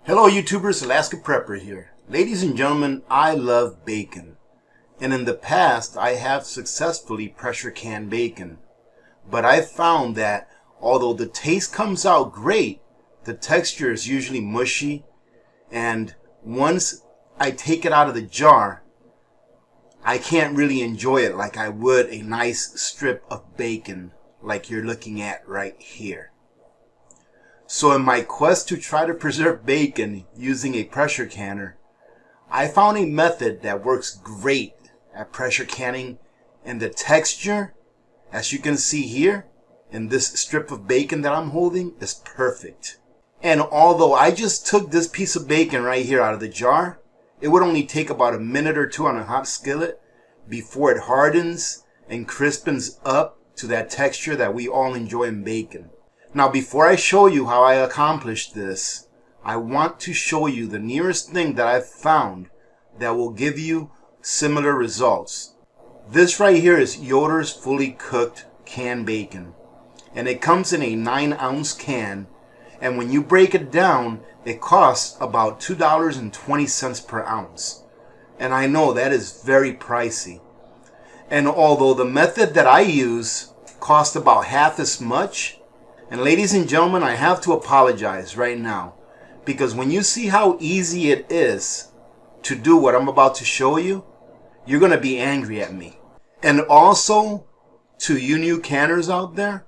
Hello YouTubers, Alaska Prepper here. Ladies and gentlemen, I love bacon. And in the past, I have successfully pressure canned bacon. But I've found that although the taste comes out great, the texture is usually mushy. And once I take it out of the jar, I can't really enjoy it like I would a nice strip of bacon like you're looking at right here. So in my quest to try to preserve bacon using a pressure canner, I found a method that works great at pressure canning, and the texture, as you can see here, in this strip of bacon that I'm holding, is perfect. And although I just took this piece of bacon right here out of the jar, it would only take about a minute or two on a hot skillet before it hardens and crispens up to that texture that we all enjoy in bacon. Now, before I show you how I accomplished this, I want to show you the nearest thing that I've found that will give you similar results. This right here is Yoder's fully cooked canned bacon, and it comes in a 9-ounce can, and when you break it down, it costs about $2.20 per ounce. And I know that is very pricey. And although the method that I use costs about half as much, and ladies and gentlemen, I have to apologize right now, because when you see how easy it is to do what I'm about to show you, you're going to be angry at me. And also, to you new canners out there,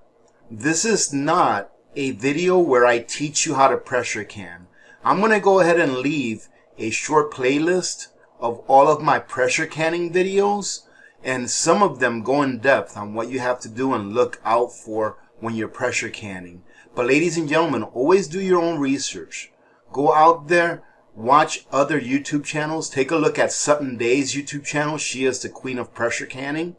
this is not a video where I teach you how to pressure can. I'm going to go ahead and leave a short playlist of all of my pressure canning videos, and some of them go in depth on what you have to do and look out for when you're pressure canning. But ladies and gentlemen, always do your own research. Go out there, watch other YouTube channels. Take a look at Sutton Day's YouTube channel. She is the queen of pressure canning,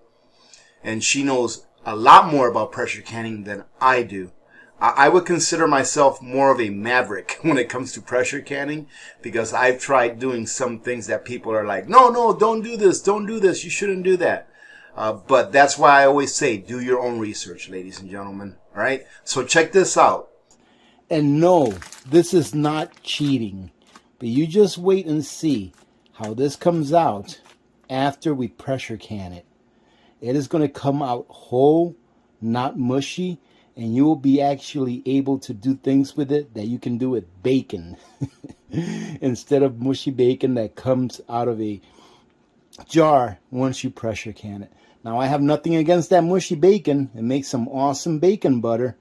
and she knows a lot more about pressure canning than I do. I would consider myself more of a maverick when it comes to pressure canning, because I've tried doing some things that people are like, no, don't do this, you shouldn't do that. But that's why I always say, do your own research, ladies and gentlemen. All right? So check this out. And no, this is not cheating. But you just wait and see how this comes out after we pressure can it. It is going to come out whole, not mushy, and you will be actually able to do things with it that you can do with bacon. Instead of mushy bacon that comes out of a jar once you pressure can it. Now, I have nothing against that mushy bacon. It makes some awesome bacon butter.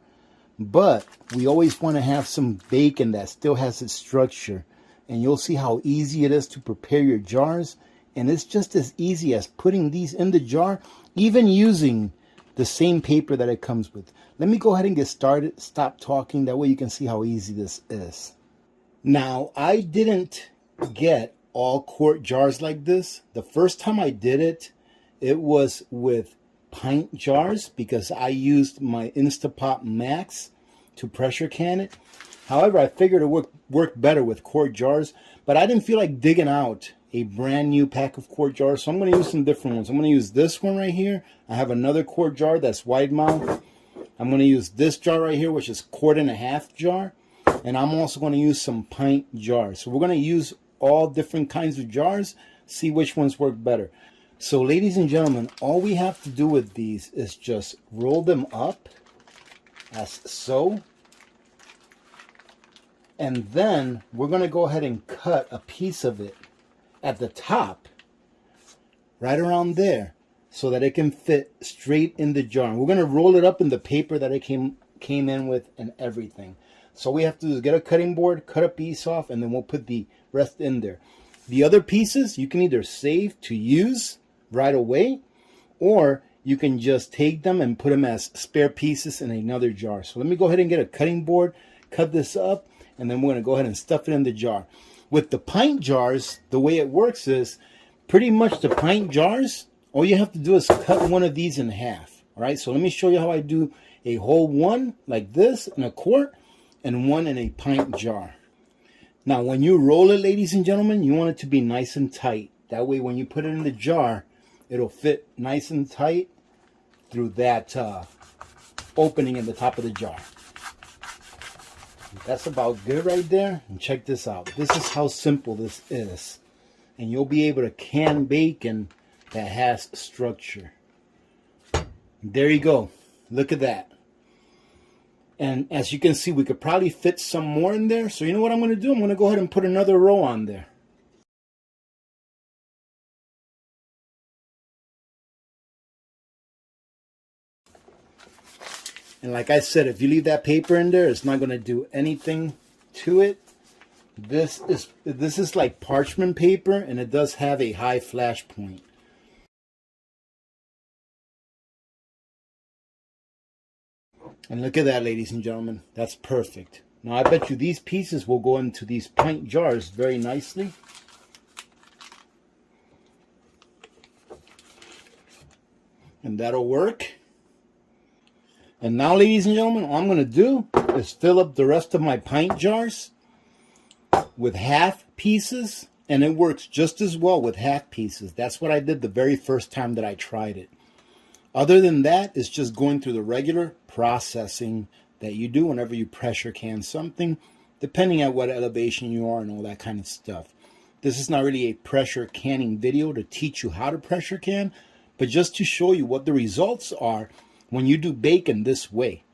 But we always want to have some bacon that still has its structure. And you'll see how easy it is to prepare your jars. And it's just as easy as putting these in the jar, even using the same paper that it comes with. Let me go ahead and get started. Stop talking. That way you can see how easy this is. Now, I didn't get all quart jars like this. The first time I did it, it was with pint jars because I used my Instapot Max to pressure can it. However, I figured it would work better with quart jars, but I didn't feel like digging out a brand new pack of quart jars, so I'm going to use some different ones. I'm going to use this one right here. I have another quart jar that's wide mouth. I'm going to use this jar right here, which is 1.5 quart jar, and I'm also going to use some pint jars. So we're going to use all different kinds of jars, see which ones work better. So ladies and gentlemen, all we have to do with these is just roll them up as so. And then we're going to go ahead and cut a piece of it at the top, right around there, so that it can fit straight in the jar. And we're going to roll it up in the paper that it came in with and everything. So we have to do is get a cutting board, cut a piece off, and then we'll put the rest in there. The other pieces you can either save to use right away, or you can just take them and put them as spare pieces in another jar. So let me go ahead and get a cutting board, cut this up, and then we're going to go ahead and stuff it in the jar. With the pint jars, the way it works is pretty much the pint jars, all you have to do is cut one of these in half. All right, so let me show you how I do a whole one like this in a quart and one in a pint jar. Now, when you roll it, ladies and gentlemen, you want it to be nice and tight. That way, when you put it in the jar, it'll fit nice and tight through that opening in the top of the jar. That's about good right there. And check this out. This is how simple this is. And you'll be able to can bacon that has structure. There you go. Look at that. And as you can see, we could probably fit some more in there. So you know what I'm going to do? I'm going to go ahead and put another row on there. And like I said, if you leave that paper in there, it's not going to do anything to it. This is like parchment paper, and it does have a high flash point. And look at that, ladies and gentlemen. That's perfect. Now I bet you these pieces will go into these pint jars very nicely. And that'll work. And now, ladies and gentlemen, all I'm going to do is fill up the rest of my pint jars with half pieces. And it works just as well with half pieces. That's what I did the very first time that I tried it. Other than that, it's just going through the regular processing that you do whenever you pressure can something, depending on what elevation you are and all that kind of stuff. This is not really a pressure canning video to teach you how to pressure can, but just to show you what the results are when you do bacon this way.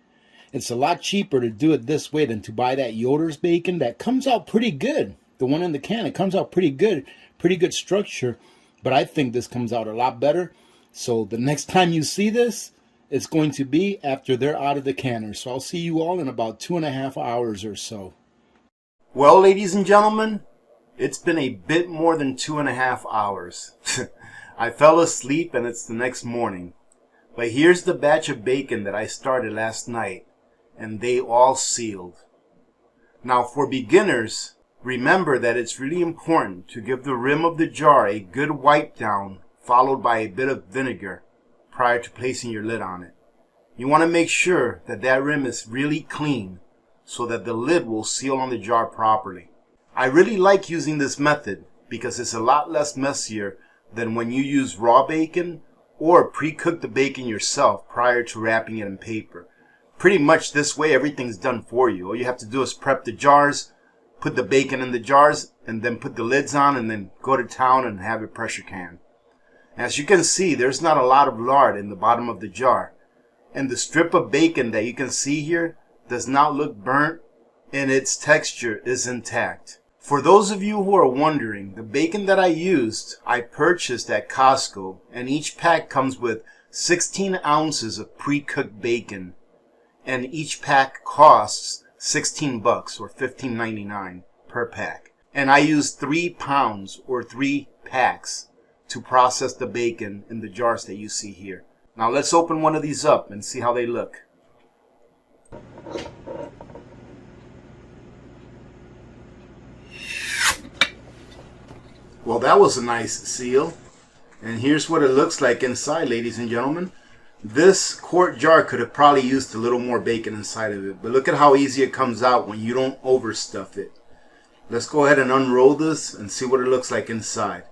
It's a lot cheaper to do it this way than to buy that Yoder's bacon that comes out pretty good. The one in the can, it comes out pretty good structure, but I think this comes out a lot better. So the next time you see this, it's going to be after they're out of the canner. So I'll see you all in about 2.5 hours or so. Well, ladies and gentlemen, it's been a bit more than 2.5 hours. I fell asleep and it's the next morning. But here's the batch of bacon that I started last night, and they all sealed. Now for beginners, remember that it's really important to give the rim of the jar a good wipe down, followed by a bit of vinegar prior to placing your lid on it. You want to make sure that that rim is really clean so that the lid will seal on the jar properly. I really like using this method because it's a lot less messier than when you use raw bacon or pre-cook the bacon yourself prior to wrapping it in paper. Pretty much this way everything's done for you. All you have to do is prep the jars, put the bacon in the jars, and then put the lids on and then go to town and have it pressure can. As you can see, there's not a lot of lard in the bottom of the jar. And the strip of bacon that you can see here does not look burnt, and its texture is intact. For those of you who are wondering, the bacon that I used, I purchased at Costco, and each pack comes with 16 ounces of pre-cooked bacon, and each pack costs $16 or $15.99 per pack. And I used 3 pounds or 3 packs to process the bacon in the jars that you see here. Now let's open one of these up and see how they look. Well, that was a nice seal. And here's what it looks like inside, ladies and gentlemen. This quart jar could have probably used a little more bacon inside of it. But look at how easy it comes out when you don't overstuff it. Let's go ahead and unroll this and see what it looks like inside.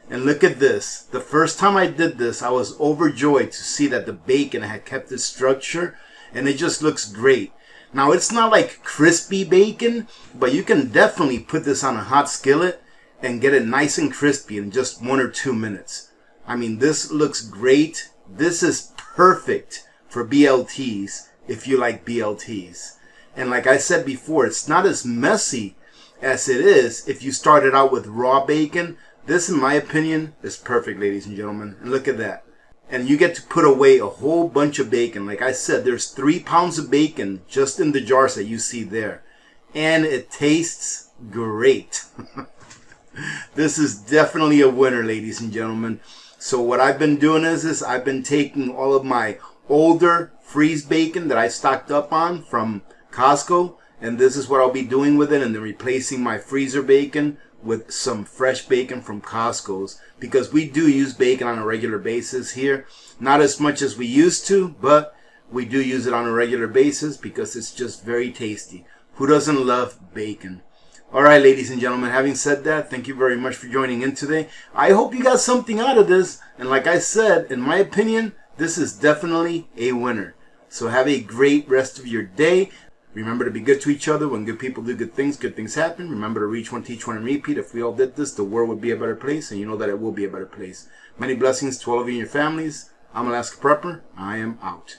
And look at this. The first time I did this, I was overjoyed to see that the bacon had kept its structure. And it just looks great. Now, it's not like crispy bacon, but you can definitely put this on a hot skillet and get it nice and crispy in just 1 or 2 minutes. I mean, this looks great. This is perfect for BLTs if you like BLTs. And like I said before, it's not as messy as it is if you started out with raw bacon. This, in my opinion, is perfect, ladies and gentlemen. And look at that. And you get to put away a whole bunch of bacon. Like I said, there's 3 pounds of bacon just in the jars that you see there. And it tastes great. This is definitely a winner, ladies and gentlemen. So what I've been doing is I've been taking all of my older freeze bacon that I stocked up on from Costco. And this is what I'll be doing with it. And then replacing my freezer bacon with some fresh bacon from Costco's. Because we do use bacon on a regular basis here. Not as much as we used to, but we do use it on a regular basis because it's just very tasty. Who doesn't love bacon? Alright, ladies and gentlemen, having said that, thank you very much for joining in today. I hope you got something out of this. And like I said, in my opinion, this is definitely a winner. So have a great rest of your day. Remember to be good to each other. When good people do good things happen. Remember to reach one, teach one, and repeat. If we all did this, the world would be a better place, and you know that it will be a better place. Many blessings to all of you and your families. I'm Alaska Prepper. I am out.